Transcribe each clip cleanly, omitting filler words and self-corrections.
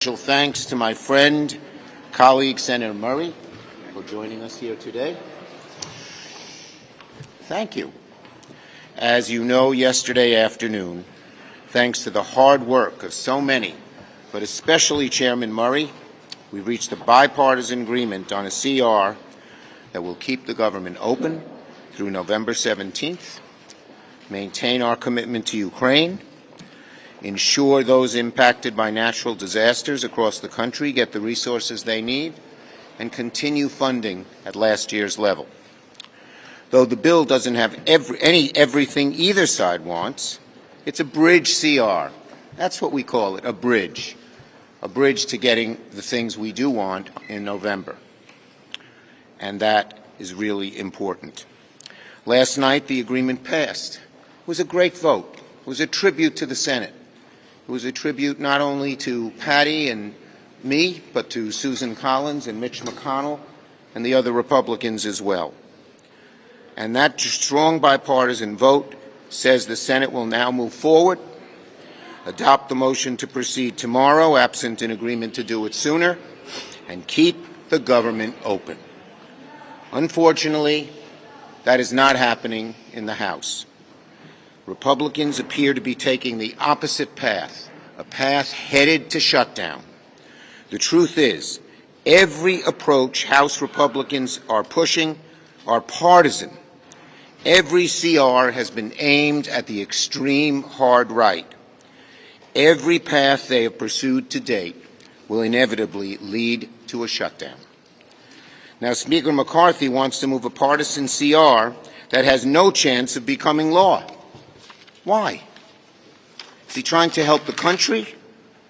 Special thanks to my friend, colleague Senator Murray, for joining us here today. Thank you. As you know, yesterday afternoon, thanks to the hard work of so many, but especially Chairman Murray, we reached a bipartisan agreement on a CR that will keep the government open through November 17th, maintain our commitment to Ukraine, ensure those impacted by natural disasters across the country get the resources they need, and continue funding at last year's level. Though the bill doesn't have everything either side wants, it's a bridge CR. That's what we call it, a bridge to getting the things we do want in November. And that is really important. Last night, the agreement passed. It was a great vote. It was a tribute to the Senate. It was a tribute not only to Patty and me, but to Susan Collins and Mitch McConnell and the other Republicans as well. And that strong bipartisan vote says the Senate will now move forward, adopt the motion to proceed tomorrow, absent an agreement to do it sooner, and keep the government open. Unfortunately, that is not happening in the House. Republicans appear to be taking the opposite path, a path headed to shutdown. The truth is, every approach House Republicans are pushing are partisan. Every CR has been aimed at the extreme hard right. Every path they have pursued to date will inevitably lead to a shutdown. Now, Speaker McCarthy wants to move a partisan CR that has no chance of becoming law. Why? Is he trying to help the country,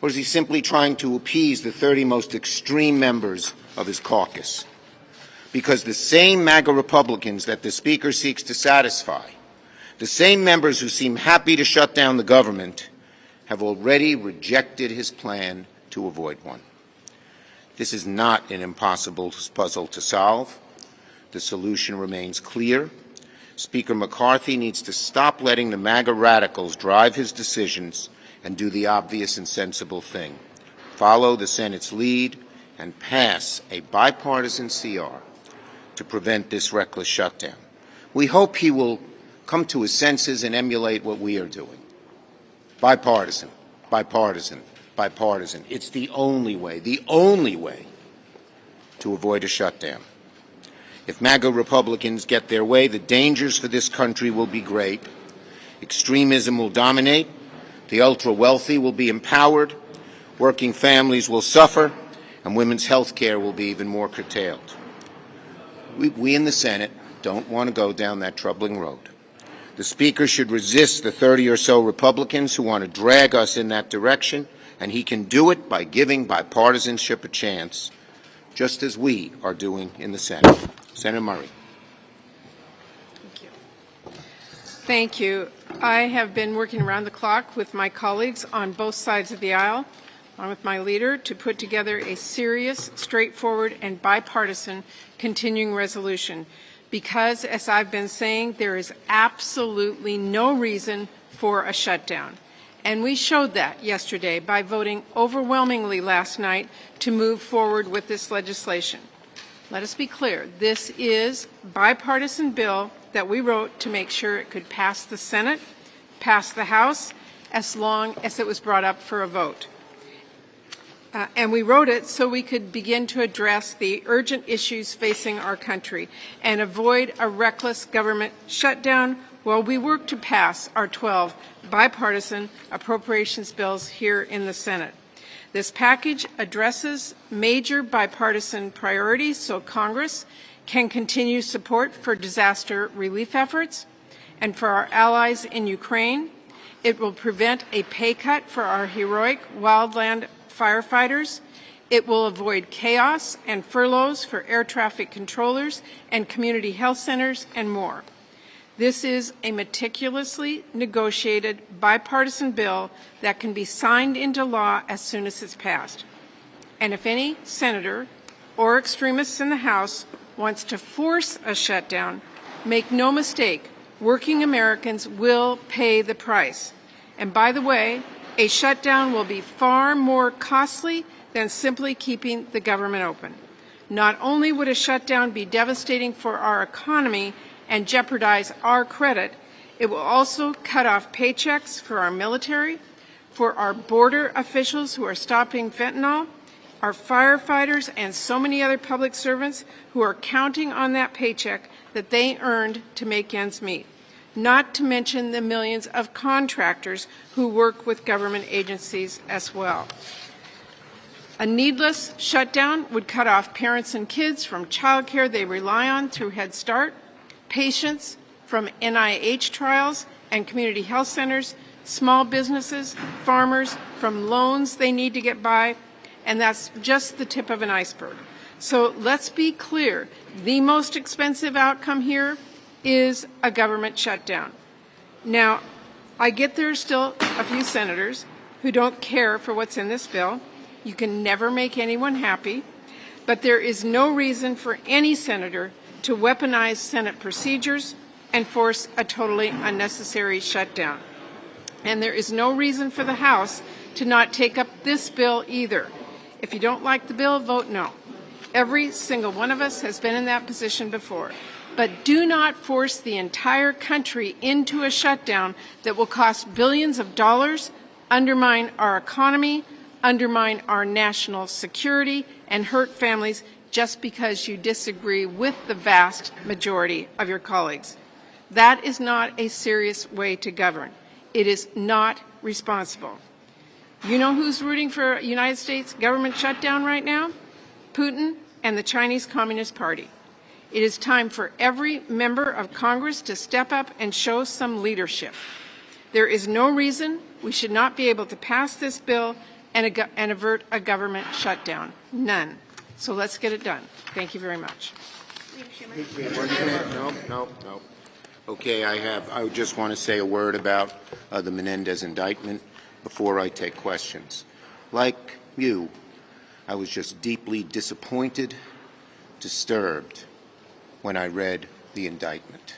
or is he simply trying to appease the 30 most extreme members of his caucus? Because the same MAGA Republicans that the Speaker seeks to satisfy, the same members who seem happy to shut down the government, have already rejected his plan to avoid one. This is not an impossible puzzle to solve. The solution remains clear. Speaker McCarthy needs to stop letting the MAGA radicals drive his decisions and do the obvious and sensible thing. Follow the Senate's lead and pass a bipartisan CR to prevent this reckless shutdown. We hope he will come to his senses and emulate what we are doing. Bipartisan, bipartisan, bipartisan. It's the only way to avoid a shutdown. If MAGA Republicans get their way, the dangers for this country will be great. Extremism will dominate. The ultra-wealthy will be empowered. Working families will suffer. And women's health care will be even more curtailed. We in the Senate don't want to go down that troubling road. The Speaker should resist the 30 or so Republicans who want to drag us in that direction, and he can do it by giving bipartisanship a chance, just as we are doing in the Senate. Senator Murray. Thank you. Thank you. I have been working around the clock with my colleagues on both sides of the aisle, along with my leader, to put together a serious, straightforward, and bipartisan continuing resolution. Because, as I've been saying, there is absolutely no reason for a shutdown. And we showed that yesterday by voting overwhelmingly last night to move forward with this legislation. Let us be clear, this is a bipartisan bill that we wrote to make sure it could pass the Senate, pass the House, as long as it was brought up for a vote. And we wrote it so we could begin to address the urgent issues facing our country and avoid a reckless government shutdown while we work to pass our 12 bipartisan appropriations bills here in the Senate. This package addresses major bipartisan priorities so Congress can continue support for disaster relief efforts and for our allies in Ukraine. It will prevent a pay cut for our heroic wildland firefighters. It will avoid chaos and furloughs for air traffic controllers and community health centers and more. This is a meticulously negotiated bipartisan bill that can be signed into law as soon as it's passed. And if any senator or extremists in the House wants to force a shutdown, make no mistake, working Americans will pay the price. And by the way, a shutdown will be far more costly than simply keeping the government open. Not only would a shutdown be devastating for our economy and jeopardize our credit, it will also cut off paychecks for our military, for our border officials who are stopping fentanyl, our firefighters, and so many other public servants who are counting on that paycheck that they earned to make ends meet, not to mention the millions of contractors who work with government agencies as well. A needless shutdown would cut off parents and kids from childcare they rely on through Head Start, patients from NIH trials and community health centers, small businesses, farmers from loans they need to get by, and that's just the tip of an iceberg. So let's be clear, the most expensive outcome here is a government shutdown. Now, I get there are still a few senators who don't care for what's in this bill. You can never make anyone happy, but there is no reason for any senator to weaponize Senate procedures and force a totally unnecessary shutdown. And there is no reason for the House to not take up this bill either. If you don't like the bill, vote no. Every single one of us has been in that position before. But do not force the entire country into a shutdown that will cost billions of dollars, undermine our economy, undermine our national security, and hurt families just because you disagree with the vast majority of your colleagues. That is not a serious way to govern. It is not responsible. You know who's rooting for a United States government shutdown right now? Putin and the Chinese Communist Party. It is time for every member of Congress to step up and show some leadership. There is no reason we should not be able to pass this bill and avert a government shutdown. None. So let's get it done. Thank you very much. No. Okay, I just want to say a word about the Menendez indictment before I take questions. Like you, I was just deeply disappointed, disturbed when I read the indictment.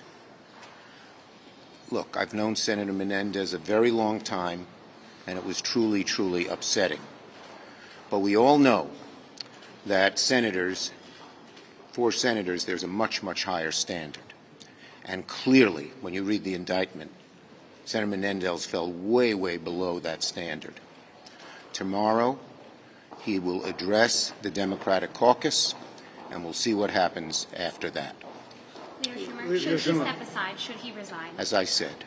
Look, I've known Senator Menendez a very long time, and it was truly, truly upsetting. But we all know that for senators, there's a much, much higher standard. And clearly, when you read the indictment, Senator Menendez fell way, way below that standard. Tomorrow, he will address the Democratic caucus, and we'll see what happens after that. Leader Schumer, should he step aside? Should he resign? As I said,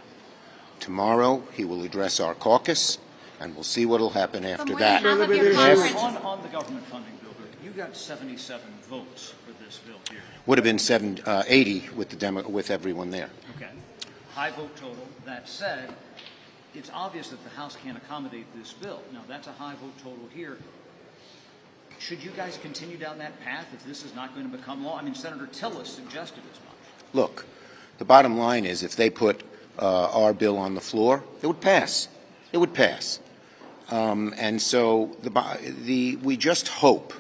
tomorrow he will address our caucus, and we'll see what will happen after that. On the government funding bill, you got 77 votes for this bill here. Would have been 80 with everyone there. Okay. High vote total. That said, it's obvious that the House can't accommodate this bill. Now, that's a high vote total here. Should you guys continue down that path if this is not going to become law? I mean, Senator Tillis suggested as much. Look, the bottom line is if they put our bill on the floor, it would pass. It would pass. And so we just hope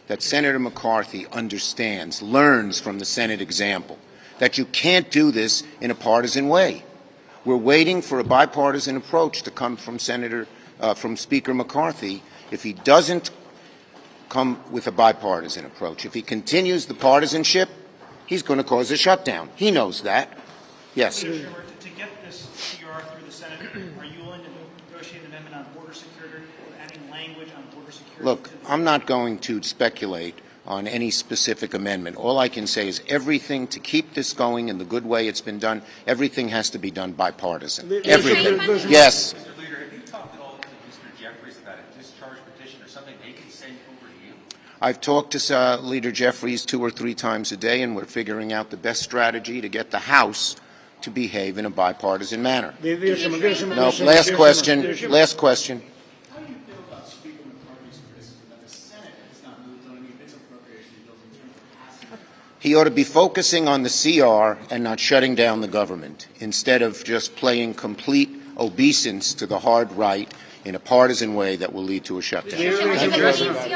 that Senator McCarthy understands, learns from the Senate example, that you can't do this in a partisan way. We're waiting for a bipartisan approach to come from from Speaker McCarthy. If he doesn't come with a bipartisan approach, if he continues the partisanship, he's going to cause a shutdown. He knows that. Yes. Schumer, to get this CR through the Senate, are you willing to negotiate an amendment on border security, or adding language on border security? Look, I'm not going to speculate on any specific amendment. All I can say is everything to keep this going in the good way it's been done, everything has to be done bipartisan. Everything. Yes. Mr. Leader, have you talked at all to Mr. Jeffries about a discharge petition or something they can send over to you? I've talked to Leader Jeffries 2 or 3 times a day, and we're figuring out the best strategy to get the House to behave in a bipartisan manner. No, last question. Last question. How do you feel about Speaker McCarthy's criticism that the Senate has not moved on any of its appropriation bills in terms of passing? He ought to be focusing on the CR and not shutting down the government, instead of just playing complete obeisance to the hard right in a partisan way that will lead to a shutdown. Is the CR